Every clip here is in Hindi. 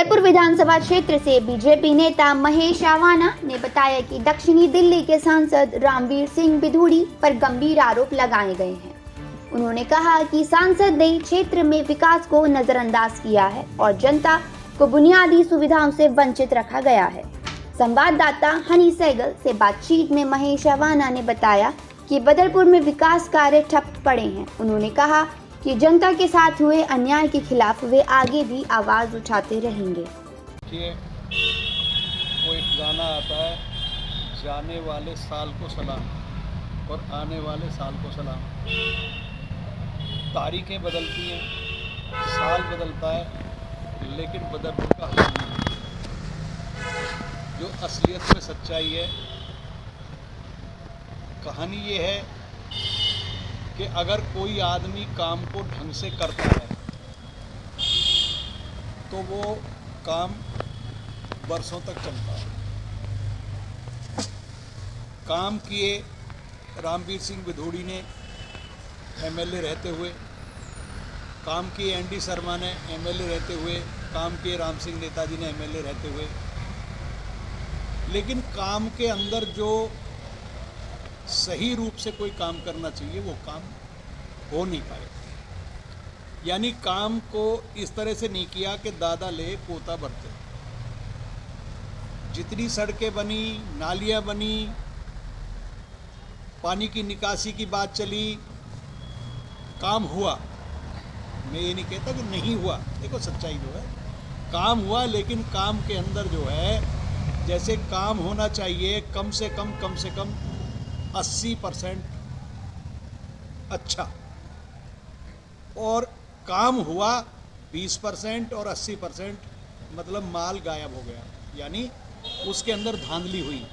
बदरपुर विधानसभा क्षेत्र से बीजेपी नेता महेश आवाना ने बताया कि दक्षिणी दिल्ली के सांसद रामवीर सिंह बिधूड़ी पर गंभीर आरोप लगाए गए हैं। उन्होंने कहा कि सांसद ने क्षेत्र में विकास को नजरअंदाज किया है और जनता को बुनियादी सुविधाओं से वंचित रखा गया है। संवाददाता हनी सहगल से बातचीत में महेश आवाना ने बताया कि बदरपुर में विकास कार्य ठप पड़े हैं। उन्होंने कहा कि जनता के साथ हुए अन्याय के खिलाफ वे आगे भी आवाज उठाते रहेंगे। वो एक गाना आता है, जाने वाले साल को सलाम और आने वाले साल को सलाम। तारीखें बदलती हैं, साल बदलता है, लेकिन बदरपुर का हाल नहीं। जो असलियत में सच्चाई है, कहानी ये है कि अगर कोई आदमी काम को ढंग से करता है तो वो काम बरसों तक चलता है। काम किए रामवीर सिंह बिधूड़ी ने एमएलए रहते हुए, काम किए एनडी शर्मा ने एमएलए रहते हुए, काम किए राम सिंह नेताजी ने एमएलए रहते हुए, लेकिन काम के अंदर जो सही रूप से कोई काम करना चाहिए वो काम हो नहीं पाए। यानी काम को इस तरह से नहीं किया कि दादा ले पोता बरते। जितनी सड़कें बनी, नालियां बनी, पानी की निकासी की बात चली, काम हुआ। मैं ये नहीं कहता कि नहीं हुआ, देखो सच्चाई जो है काम हुआ, लेकिन काम के अंदर जो है जैसे काम होना चाहिए कम से कम 80% अच्छा, और काम हुआ 20% और 80% मतलब माल गायब हो गया। यानी उसके अंदर धांधली हुई।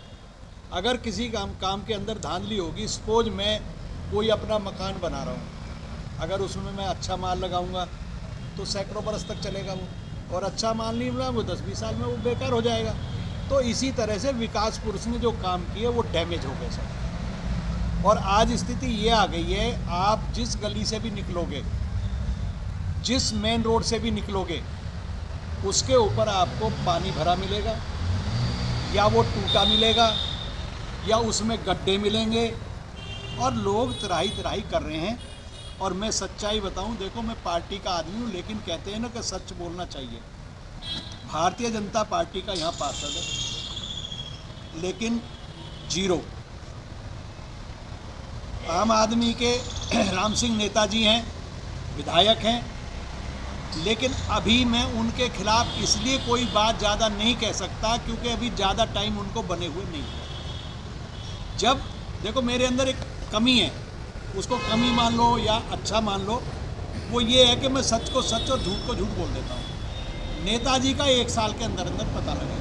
अगर किसी काम के अंदर धांधली होगी, सपोज मैं कोई अपना मकान बना रहा हूँ, अगर उसमें मैं अच्छा माल लगाऊंगा तो सैकड़ों बरस तक चलेगा वो, और अच्छा माल नहीं मिला वो 10-20 साल में वो बेकार हो जाएगा। तो इसी तरह से विकास पुरुष ने जो काम किए वो डैमेज हो गए सब। और आज स्थिति ये आ गई है, आप जिस गली से भी निकलोगे, जिस मेन रोड से भी निकलोगे, उसके ऊपर आपको पानी भरा मिलेगा, या वो टूटा मिलेगा, या उसमें गड्ढे मिलेंगे, और लोग तराही तराही कर रहे हैं। और मैं सच्चाई बताऊं, देखो मैं पार्टी का आदमी हूं, लेकिन कहते हैं ना कि सच बोलना चाहिए। भारतीय जनता पार्टी का यहाँ पार्षद है, लेकिन जीरो। आम आदमी के राम सिंह नेताजी हैं, विधायक हैं, लेकिन अभी मैं उनके खिलाफ इसलिए कोई बात ज़्यादा नहीं कह सकता क्योंकि अभी ज़्यादा टाइम उनको बने हुए नहीं है। जब देखो मेरे अंदर एक कमी है, उसको कमी मान लो या अच्छा मान लो, वो ये है कि मैं सच को सच और झूठ को झूठ बोल देता हूँ। नेताजी का 1 साल के अंदर अंदर पता लगे।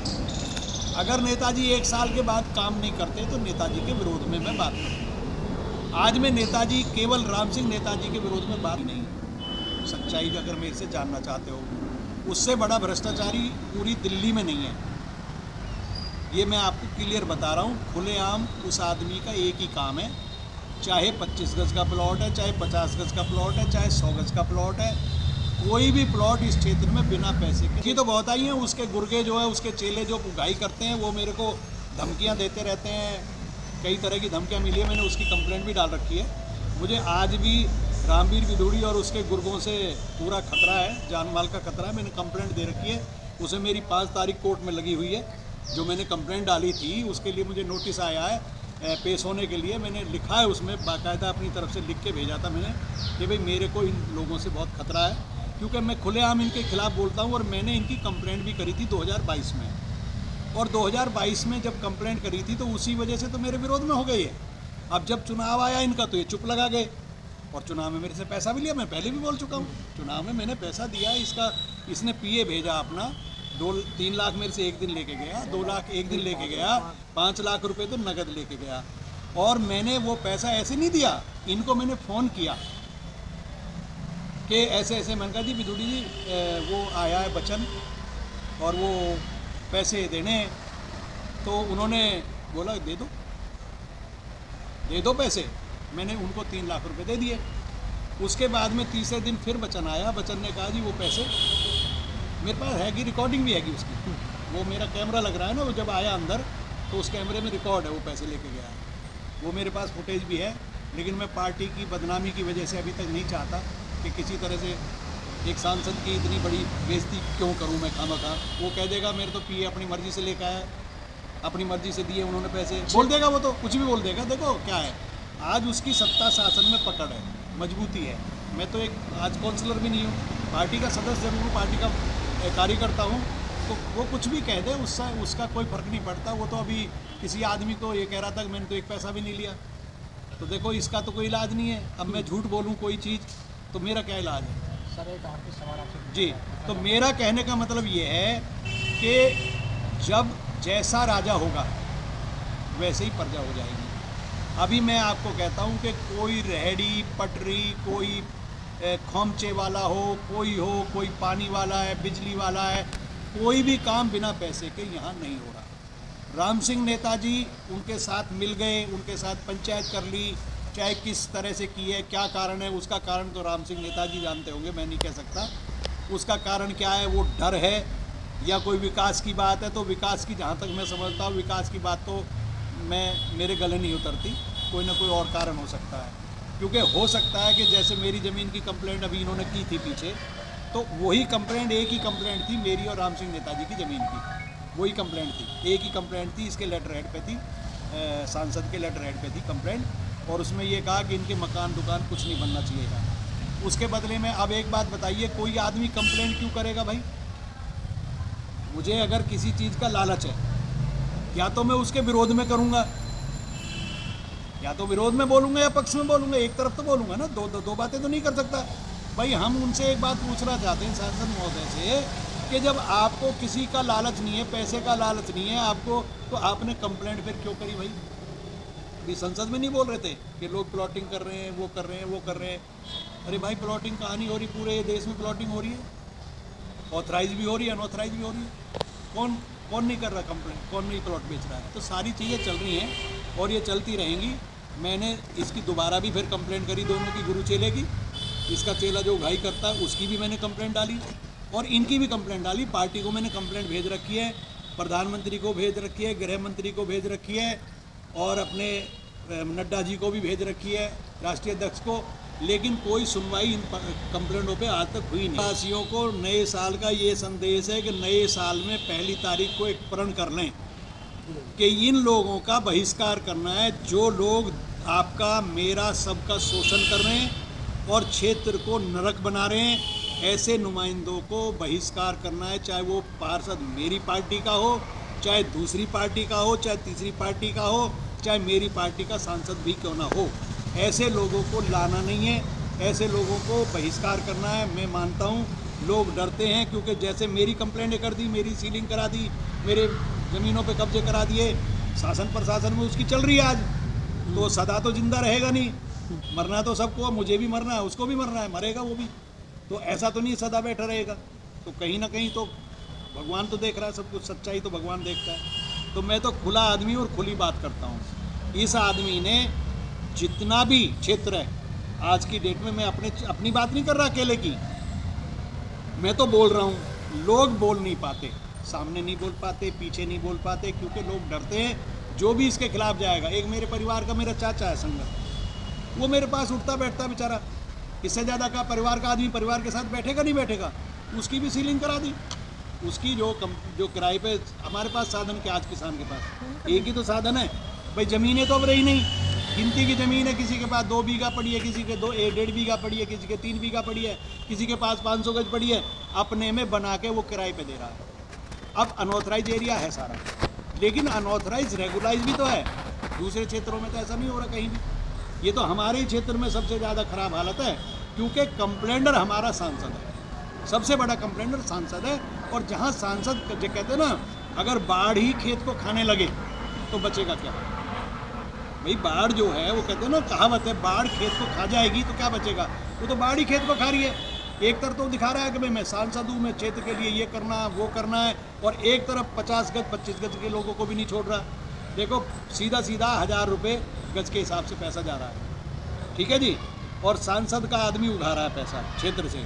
अगर नेताजी 1 साल के बाद काम नहीं करते तो नेताजी के विरोध में मैं बात करूँ। आज मैं नेताजी, केवल राम सिंह नेताजी के विरोध में बात नहीं, सच्चाई अगर मेरे से जानना चाहते हो, उससे बड़ा भ्रष्टाचारी पूरी दिल्ली में नहीं है। ये मैं आपको क्लियर बता रहा हूँ। खुलेआम उस आदमी का एक ही काम है, चाहे 25 गज का प्लॉट है, चाहे 50 गज का प्लॉट है, चाहे 100 गज का प्लॉट है, कोई भी प्लॉट इस क्षेत्र में बिना पैसे के। तो बहुत आई हैं, उसके गुर्गे जो है, उसके चेले जो उगाई करते हैं, वो मेरे को धमकियाँ देते रहते हैं। कई तरह की धमकियाँ मिली है, मैंने उसकी कंप्लेंट भी डाल रखी है। मुझे आज भी रामवीर बिधूड़ी और उसके गुर्गों से पूरा खतरा है, जान माल का खतरा है। मैंने कंप्लेंट दे रखी है, उसे मेरी 5 तारीख कोर्ट में लगी हुई है। जो मैंने कंप्लेंट डाली थी उसके लिए मुझे नोटिस आया है पेश होने के लिए। मैंने लिखा है उसमें, बाकायदा अपनी तरफ से लिख के भेजा था मैंने कि भाई मेरे को इन लोगों से बहुत खतरा है, क्योंकि मैं खुलेआम इनके खिलाफ बोलता हूँ। और मैंने इनकी कंप्लेंट भी करी थी 2022 में, और 2022 में जब कंप्लेंट करी थी तो उसी वजह से तो मेरे विरोध में हो गई है। अब जब चुनाव आया इनका तो ये चुप लगा गए, और चुनाव में मेरे से पैसा भी लिया। मैं पहले भी बोल चुका हूँ, चुनाव में मैंने पैसा दिया। इसने पीए भेजा अपना, 2-3 लाख मेरे से एक दिन लेके गया, 2 लाख एक दिन लेके गया, 5 लाख रुपए तो नगद लेके गया। और मैंने वो पैसा ऐसे नहीं दिया, इनको मैंने फ़ोन किया कि ऐसे ऐसे। मैंने कहा जी बिधूड़ी जी, वो आया है बचन और वो पैसे देने, तो उन्होंने बोला दे दो पैसे। मैंने उनको 3 लाख रुपए दे दिए। उसके बाद में तीसरे दिन फिर बचन आया, बचन ने कहा जी वो पैसे मेरे पास हैगी, रिकॉर्डिंग भी हैगी उसकी। वो मेरा कैमरा लग रहा है ना, वो जब आया अंदर तो उस कैमरे में रिकॉर्ड है, वो पैसे लेके गया है, वो मेरे पास फुटेज भी है। लेकिन मैं पार्टी की बदनामी की वजह से अभी तक नहीं चाहता कि किसी तरह से एक सांसद की इतनी बड़ी बेइज्जती क्यों करूं मैं खामखा। वो कह देगा मेरे तो पीए अपनी मर्जी से लेकर आया, अपनी मर्जी से दिए उन्होंने पैसे, बोल देगा वो, तो कुछ भी बोल देगा। देखो क्या है, आज उसकी सत्ता शासन में पकड़ है, मजबूती है। मैं तो एक आज काउंसलर भी नहीं हूँ, पार्टी का सदस्य जरूर हूँ, पार्टी का कार्यकर्ता हूँ, तो वो कुछ भी कह दे उसका कोई फर्क नहीं पड़ता। वो तो अभी किसी आदमी को ये कह रहा था कि मैंने तो एक पैसा भी नहीं लिया, तो देखो इसका तो कोई इलाज नहीं है। अब मैं झूठ बोलूँ कोई चीज़ तो मेरा क्या इलाज है? सर एक आखिरी सवाल आपसे जी, तो मेरा कहने का मतलब ये है कि जब जैसा राजा होगा वैसे ही प्रजा हो जाएगी। अभी मैं आपको कहता हूँ कि कोई रेहड़ी पटरी, कोई खोमचे वाला हो, कोई पानी वाला है, बिजली वाला है, कोई भी काम बिना पैसे के यहाँ नहीं हो रहा। राम सिंह नेताजी उनके साथ मिल गए, उनके साथ पंचायत कर ली, चाहे किस तरह से की है, क्या कारण है, उसका कारण तो राम सिंह नेताजी जानते होंगे, मैं नहीं कह सकता उसका कारण क्या है। वो डर है या कोई विकास की बात है, तो विकास की जहाँ तक मैं समझता हूँ विकास की बात तो मेरे गले नहीं उतरती, कोई ना कोई और कारण हो सकता है। क्योंकि हो सकता है कि जैसे मेरी ज़मीन की कंप्लेंट अभी इन्होंने की थी पीछे, तो वही कंप्लेंट, एक ही कंप्लेंट थी मेरी और राम सिंह नेताजी की ज़मीन की, वही कंप्लेंट थी, एक ही कंप्लेंट थी, इसके लेटर हेड पे थी, सांसद के लेटर हेड पे थी कंप्लेंट, और उसमें ये कहा कि इनके मकान दुकान कुछ नहीं बनना चाहिए था। उसके बदले में अब एक बात बताइए, कोई आदमी कंप्लेंट क्यों करेगा भाई? मुझे अगर किसी चीज़ का लालच है, या तो मैं उसके विरोध में करूँगा, या तो विरोध में बोलूँगा या पक्ष में बोलूँगा, एक तरफ तो बोलूँगा ना, दो बातें तो नहीं कर सकता भाई। हम उनसे एक बात पूछना चाहते हैं सांसद महोदय से कि जब आपको किसी का लालच नहीं है, पैसे का लालच नहीं है आपको, तो आपने कंप्लेंट फिर क्यों करी भाई? अभी संसद में नहीं बोल रहे थे कि लोग प्लॉटिंग कर रहे हैं, वो कर रहे हैं, वो कर रहे हैं। अरे भाई प्लॉटिंग कहाँ नहीं हो रही? पूरे देश में प्लॉटिंग हो रही है, ऑथराइज भी हो रही है, अनऑथराइज भी हो रही है। कौन नहीं कर रहा कंप्लेंट, कौन नहीं प्लॉट बेच रहा है? तो सारी चीज़ें चल रही हैं और ये चलती रहेंगी। मैंने इसकी दोबारा भी फिर कंप्लेंट करी, दोनों की, गुरु चेले की। इसका चेला जो उगाही करता है उसकी भी मैंने कंप्लेंट डाली और इनकी भी कंप्लेंट डाली। पार्टी को मैंने कंप्लेंट भेज रखी है, प्रधानमंत्री को भेज रखी है, गृह मंत्री को भेज रखी है और अपने नड्डा जी को भी भेज रखी है, राष्ट्रीय अध्यक्ष को, लेकिन कोई सुनवाई इन कंप्लेंटों पे आज तक हुई नहीं। वासियों को नए साल का ये संदेश है कि नए साल में 1 तारीख को एक प्रण कर लें कि इन लोगों का बहिष्कार करना है, जो लोग आपका, मेरा, सबका शोषण कर रहे हैं और क्षेत्र को नरक बना रहे हैं, ऐसे नुमाइंदों को बहिष्कार करना है। चाहे वो पार्षद मेरी पार्टी का हो, चाहे दूसरी पार्टी का हो, चाहे तीसरी पार्टी का हो, चाहे मेरी पार्टी का सांसद भी क्यों ना हो, ऐसे लोगों को लाना नहीं है, ऐसे लोगों को बहिष्कार करना है। मैं मानता हूँ लोग डरते हैं, क्योंकि जैसे मेरी कंप्लेंट कर दी, मेरी सीलिंग करा दी, मेरे ज़मीनों पे कब्जे करा दिए, शासन प्रशासन में उसकी चल रही है आज, तो सदा तो जिंदा रहेगा नहीं, मरना तो सबको, मुझे भी मरना है, उसको भी मरना है, मरेगा वो भी, तो ऐसा तो नहीं सदा बैठा रहेगा। तो कहीं ना कहीं तो भगवान तो देख रहा है सब कुछ, सच्चाई तो भगवान देखता है। तो मैं तो खुला आदमी और खुली बात करता हूँ। इस आदमी ने जितना भी क्षेत्र है आज की डेट में, मैं अपनी बात नहीं कर रहा अकेले की, मैं तो बोल रहा हूँ, लोग बोल नहीं पाते, सामने नहीं बोल पाते, पीछे नहीं बोल पाते, क्योंकि लोग डरते हैं जो भी इसके खिलाफ जाएगा। एक मेरे परिवार का मेरा चाचा है संगत, वो मेरे पास उठता बैठता बेचारा, इससे ज़्यादा का परिवार का आदमी परिवार के साथ बैठेगा नहीं बैठेगा, उसकी भी सीलिंग करा दी। उसकी जो किराए पे, हमारे पास साधन क्या, आज किसान के पास एक ही तो साधन है भाई, ज़मीनें तो अब रही नहीं, गिनती की ज़मीन है, किसी के पास 2 बीघा पड़ी है, किसी के 1.5 बीघा पड़ी है, किसी के 3 बीघा पड़ी है, किसी के पास 500 गज पड़ी है, अपने में बना के वो किराए पे दे रहा है। अब अनऑथराइज एरिया है सारा, लेकिन अनऑथराइज रेगुलाइज भी तो है, दूसरे क्षेत्रों में तो ऐसा नहीं हो रहा कहीं भी। ये तो हमारे ही क्षेत्र में सबसे ज़्यादा ख़राब हालत है, क्योंकि कंप्लेंडर हमारा सांसद है, सबसे बड़ा कंप्लेंडर सांसद है। और जहाँ सांसद जो कहते हैं ना, अगर बाढ़ ही खेत को खाने लगे तो बचेगा क्या भाई? बाढ़ जो है वो कहते हैं ना, कहावत है, बाढ़ खेत को खा जाएगी तो क्या बचेगा? वो तो बाढ़ ही खेत को खा रही है। एक तरफ तो दिखा रहा है कि भाई मैं सांसद हूँ, मैं क्षेत्र के लिए ये करना वो करना है, और एक तरफ 50 गज 25 गज के लोगों को भी नहीं छोड़ रहा। देखो सीधा 1000 रुपये गज के हिसाब से पैसा जा रहा है, ठीक है जी, और सांसद का आदमी उठा रहा है पैसा क्षेत्र से।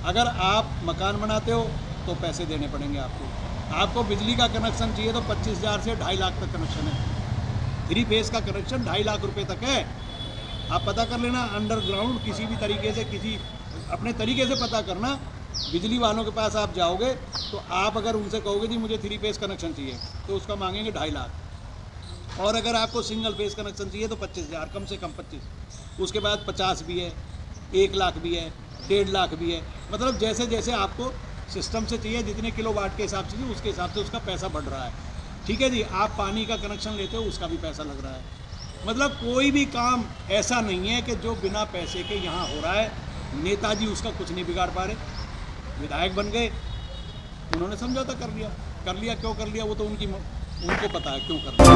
अगर आप मकान बनाते हो तो पैसे देने पड़ेंगे आपको। आपको बिजली का कनेक्शन चाहिए तो 25,000 से 2.5 लाख तक कनेक्शन है। 3 फेज का कनेक्शन 2.5 लाख रुपए तक है। आप पता कर लेना, अंडरग्राउंड किसी भी तरीके से, किसी अपने तरीके से पता करना। बिजली वालों के पास आप जाओगे तो आप अगर उनसे कहोगे जी मुझे 3 फेज कनेक्शन चाहिए तो उसका मांगेंगे 2.5 लाख, और अगर आपको सिंगल फेज कनेक्शन चाहिए तो 25,000, कम से कम 25। उसके बाद 50 भी है, 1 लाख भी है, 1.5 लाख भी है। मतलब जैसे जैसे आपको सिस्टम से चाहिए, जितने किलोवाट के हिसाब से, उसके हिसाब से उसका पैसा बढ़ रहा है। ठीक है जी। आप पानी का कनेक्शन लेते हो उसका भी पैसा लग रहा है। मतलब कोई भी काम ऐसा नहीं है कि जो बिना पैसे के यहाँ हो रहा है। नेताजी उसका कुछ नहीं बिगाड़ पा रहे। विधायक बन गए, उन्होंने समझौता कर लिया। क्यों कर लिया वो तो उनको पता है क्यों कर लिया।